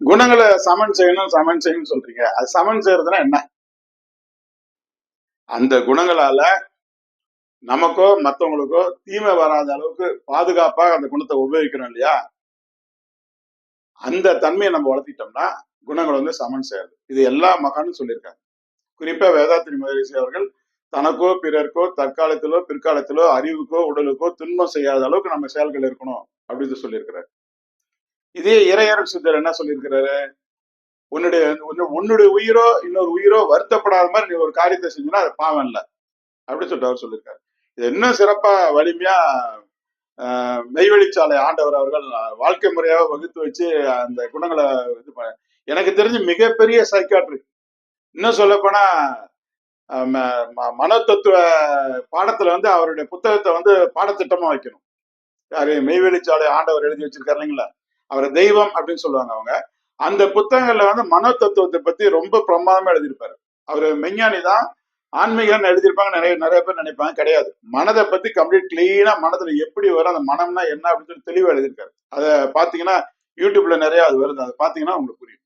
குணங்களை சமன் செய்யணும் சமன் செய்யணும்னு சொல்றீங்க. அது சமன் செய்யறதுன்னா என்ன? அந்த குணங்களால நமக்கோ மத்தவங்களுக்கோ தீமை வராத அளவுக்கு பாதுகாப்பாக அந்த குணத்தை உபயோகிக்கணும் இல்லையா? அந்த தன்மையை நம்ம வளர்த்திட்டோம்னா குணங்கள் வந்து சமன் செய்யாது. இது எல்லா மகானும் சொல்லியிருக்காங்க. குறிப்பா வேதாத்திரி மகரிஷி அவர்கள் தனக்கோ பிறர்க்கோ தற்காலத்திலோ பிற்காலத்திலோ அறிவுக்கோ உடலுக்கோ துன்பம் செய்யாத அளவுக்கு நம்ம செயல்கள் இருக்கணும் அப்படின்னு சொல்லியிருக்கிறார். இதே இறையரசு சித்தர் என்ன சொல்லியிருக்கிறாரு? உன்னுடைய உன்னுடைய உயிரோ இன்னொரு உயிரோ வருத்தப்படாத மாதிரி நீ ஒரு காரியத்தை செஞ்சீங்கன்னா அது பாவம் இல்லை அப்படின்னு சொல்லிட்டு அவர் சொல்லியிருக்காரு. இது இன்னும் சிறப்பா வலிமையா மெய்வெளிச்சாலை ஆண்டவர் அவர்கள் வாழ்க்கை முறையாக வகுத்து வச்சு அந்த குணங்களை இது பண்ண எனக்கு தெரிஞ்சு மிகப்பெரிய சைக்காட்ரிக். இன்னும் சொல்ல போனா மனோதத்துவ பாடத்துல வந்து அவருடைய புத்தகத்தை வந்து பாடத்திட்டமா வைக்கணும். யாரு? மெய்வெளிச்சாலை ஆண்டவர் எழுதி வச்சிருக்காரு இல்லைங்களா, அவரை தெய்வம் அப்படின்னு சொல்லுவாங்க அவங்க. அந்த புத்தகங்கள்ல வந்து மனோ தத்துவத்தை பத்தி ரொம்ப பிரமாதமா எழுதியிருப்பாரு. அவரு மெஞ்ஞானி தான், ஆன்மீகம் எழுதியிருப்பாங்க. நிறைய நிறைய பேர் நினைப்பாங்க, கிடையாது. மனதை பத்தி கம்ப்ளீட் கிளீனா மனதுல எப்படி வரும், அந்த மனம்னா என்ன அப்படின்னு சொல்லி தெளிவா எழுதியிருக்காரு. அதை பாத்தீங்கன்னா யூடியூப்ல நிறைய அது வருது, அதை பாத்தீங்கன்னா உங்களுக்கு புரியும்.